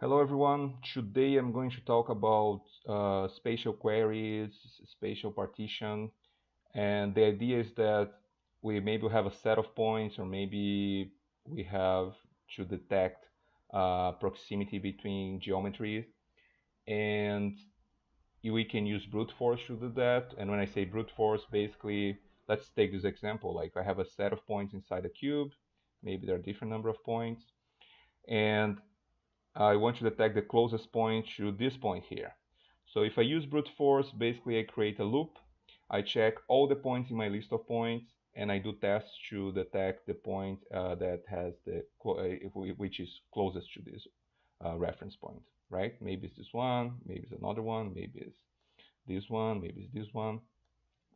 Hello everyone. Today I'm going to talk about spatial queries, spatial partition, and the idea is that we maybe have a set of points, or maybe we have to detect proximity between geometries, and we can use brute force to do that. And when I say brute force, basically, let's take this example. Like I have a set of points inside a cube, maybe there are different number of points, and I want to detect the closest point to this point here. So if I use brute force, basically I create a loop. I check all the points in my list of points, and I do tests to detect the point that has which is closest to this reference point, right? Maybe it's this one, maybe it's another one, maybe it's this one, maybe it's this one.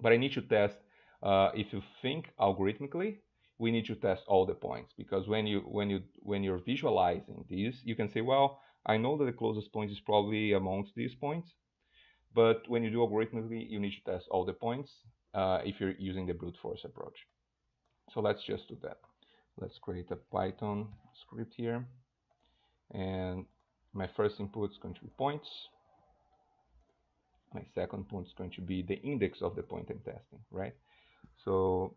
But I need to test, if you think algorithmically, we need to test all the points, because when you're visualizing these, you can say, well, I know that the closest point is probably amongst these points, but when you do algorithmically, you need to test all the points if you're using the brute force approach. So let's just do that. Let's create a Python script here, and my first input is going to be points. My second point is going to be the index of the point I'm testing, right? So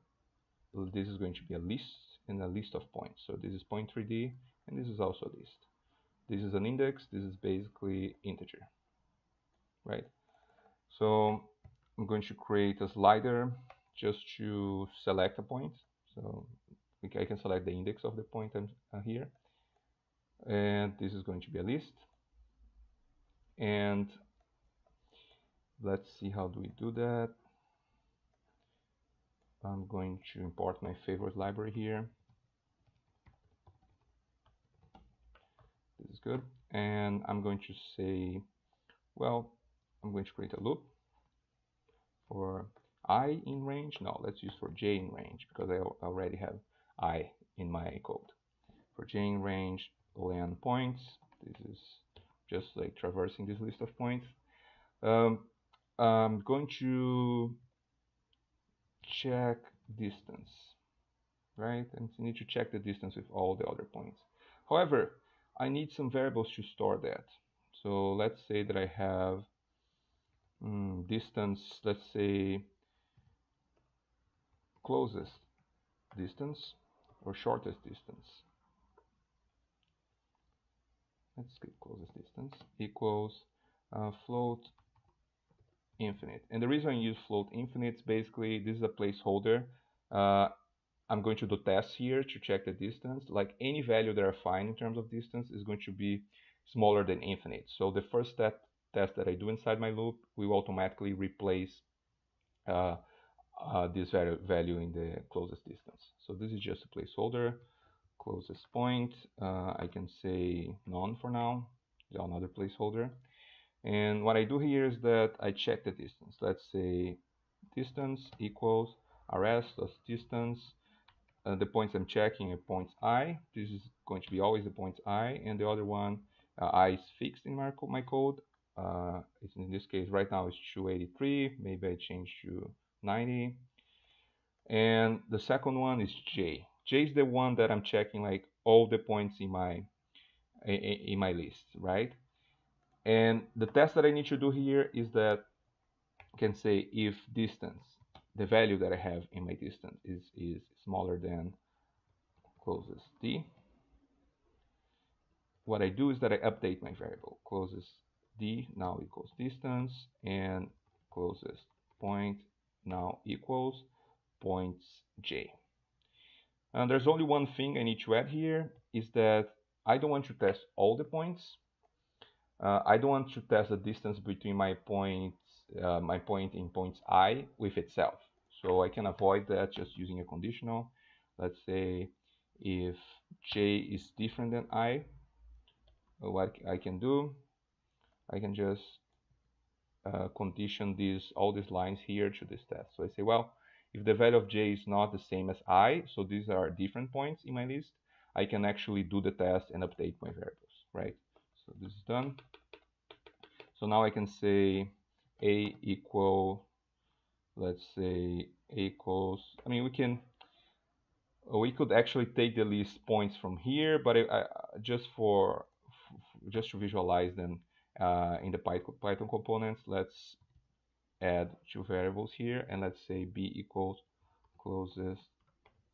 this is going to be a list and a list of points. So this is point 3D, and this is also a list. This is an index. This is basically integer, right? So I'm going to create a slider just to select a point. So I can select the index of the point I'm here, and this is going to be a list. And let's see, how do we do that? I'm going to import my favorite library here. This is good. And I'm going to say, well, I'm going to create a loop for I in range. No, let's use for j in range, because I already have I in my code. For j in range, len points. This is just like traversing this list of points. I'm going to check distance, right? And you need to check the distance with all the other points. However, I need some variables to store that. So let's say that I have distance, let's say closest distance or shortest distance. Let's get closest distance equals float infinite. And the reason I use float infinite is basically this is a placeholder. I'm going to do tests here to check the distance. Like any value that I find in terms of distance is going to be smaller than infinite. So the first test that I do inside my loop will automatically replace this value in the closest distance. So this is just a placeholder. Closest point, I can say none for now, another placeholder. And what I do here is that I check the distance. Let's say distance equals rs plus distance. The points I'm checking are points I. This is going to be always the points I, and the other one, I is fixed in my code. It's in this case right now it's 283. Maybe I change to 90. And the second one is j. J is the one that I'm checking like all the points in my list, right? And the test that I need to do here is that I can say if distance, the value that I have in my distance is smaller than closest d, what I do is that I update my variable. Closest d now equals distance, and closest point now equals points j. And there's only one thing I need to add here, is that I don't want to test all the points. I don't want to test the distance between my point in points I with itself. So I can avoid that just using a conditional. Let's say if j is different than I, what I can do, I can just condition all these lines here to this test. So I say, well, if the value of j is not the same as I, so these are different points in my list, I can actually do the test and update my variables, right? So this is done. So now I can say a equal, let's say a equals, I mean, we could actually take the list points from here, but just just to visualize them in the Python components, let's add two variables here, and let's say b equals closest,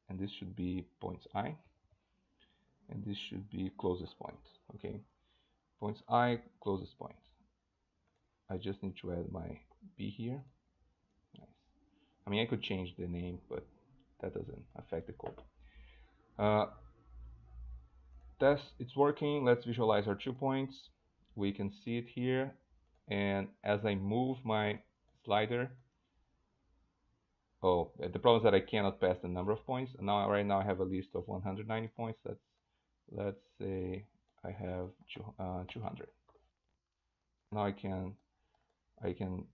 and this should be points I, and this should be closest point. Okay, points I, closest point. I just need to add my b here. Nice. I mean, I could change the name, but that doesn't affect the code. Test, it's working. Let's visualize our 2 points. We can see it here, and as I move my slider, oh, the problem is that I cannot pass the number of points. Now, right now I have a list of 190 points. Let's say I have 200. Now I can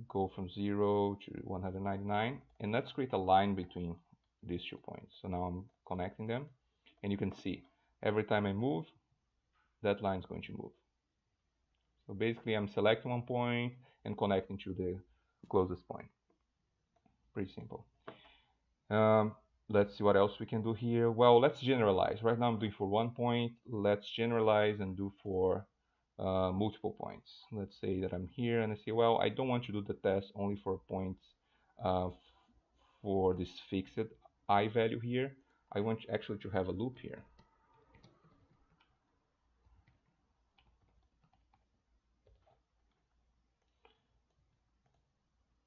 go from 0 to 199, and let's create a line between these 2 points. So now I'm connecting them, and you can see every time I move, that line is going to move. So basically I'm selecting one point and connecting to the closest point. Pretty simple. Let's see what else we can do here. Well, let's generalize. Right now I'm doing for 1 point. Let's generalize and do for multiple points. Let's say that I'm here and I say, well, I don't want to do the test only for points for this fixed I value here. I want actually to have a loop here.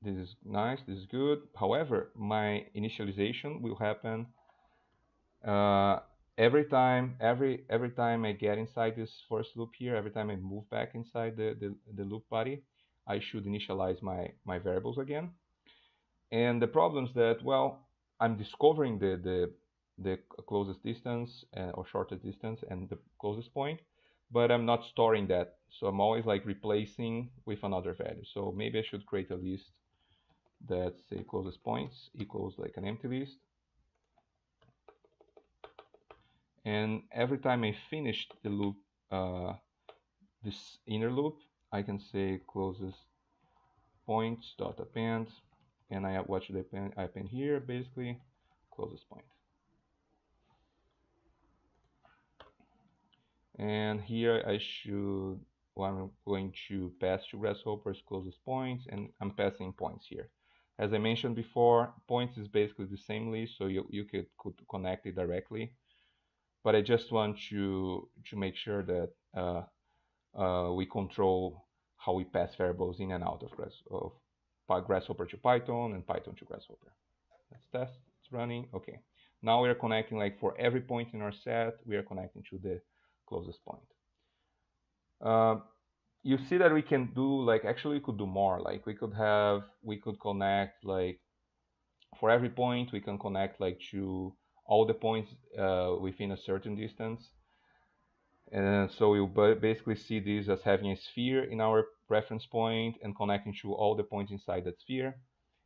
This is nice, this is good. However, my initialization will happen every time I get inside this first loop here. Every time I move back inside the loop body, I should initialize my variables again. And the problem is that, well, I'm discovering the closest distance or shortest distance and the closest point, but I'm not storing that. So I'm always like replacing with another value. So maybe I should create a list that say closest points equals like an empty list. And every time I finish the loop, this inner loop, I can say closest points dot append, and what should I append here? Basically, closest point. And here I should, well, I'm going to pass to Grasshopper's closest points, and I'm passing points here. As I mentioned before, points is basically the same list, so you could connect it directly. But I just want to make sure that we control how we pass variables in and out of Grasshopper to Python and Python to Grasshopper. Let's test. It's running. Okay. Now we are connecting, like for every point in our set, we are connecting to the closest point. You see that we can do, like, actually we could do more. Like we could connect, like for every point we can connect like to all the points within a certain distance. And so we'll basically see this as having a sphere in our reference point and connecting to all the points inside that sphere.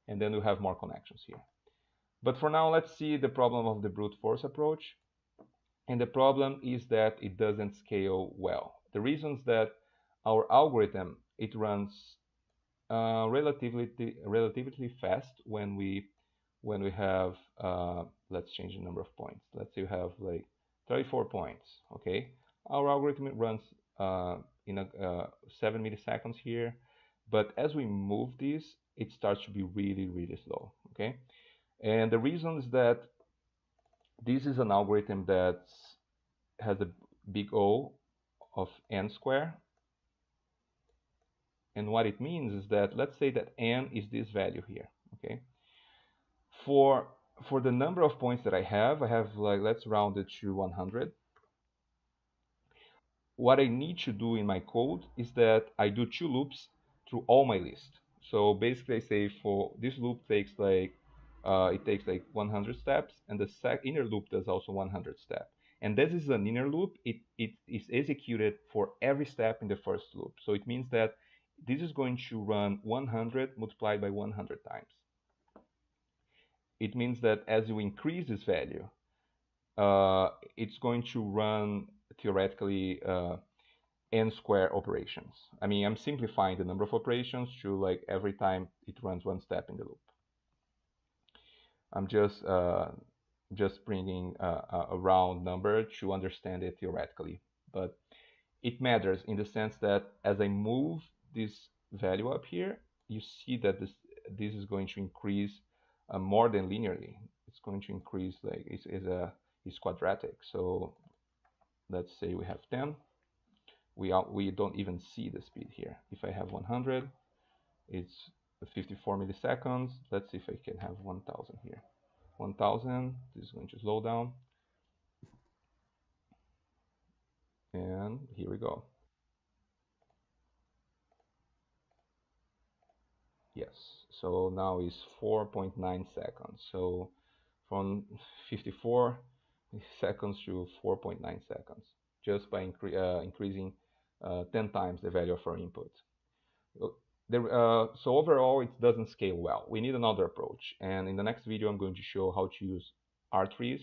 And then we'll have more connections here. But for now, let's see the problem of the brute force approach. And the problem is that it doesn't scale well. The reason is that our algorithm, it runs relatively fast when we have, let's change the number of points. Let's say we have like 34 points, okay? Our algorithm runs in 7 milliseconds here, but as we move this, it starts to be really, really slow, okay? And the reason is that this is an algorithm that has a big O of n square. And what it means is that, let's say that n is this value here, okay? For the number of points that I have like, let's round it to 100. What I need to do in my code is that I do 2 loops through all my list. So basically I say for this loop takes like, it takes like 100 steps, and the inner loop does also 100 steps. And this is an inner loop. It is executed for every step in the first loop. So it means that this is going to run 100 multiplied by 100 times. It means that as you increase this value, it's going to run theoretically n square operations. I mean, I'm simplifying the number of operations to like every time it runs one step in the loop. I'm just just bringing a round number to understand it theoretically. But it matters in the sense that as I move this value up here, you see that this is going to increase more than linearly. It's going to increase like it's quadratic. So let's say we have 10. We don't even see the speed here. If I have 100, it's 54 milliseconds. Let's see if I can have 1000 here. 1000, this is going to slow down. And here we go. Yes, so now is 4.9 seconds. So from 54 seconds to 4.9 seconds, just by increasing 10 times the value of our input. So overall, it doesn't scale well. We need another approach. And in the next video, I'm going to show how to use RTrees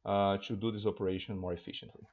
to do this operation more efficiently.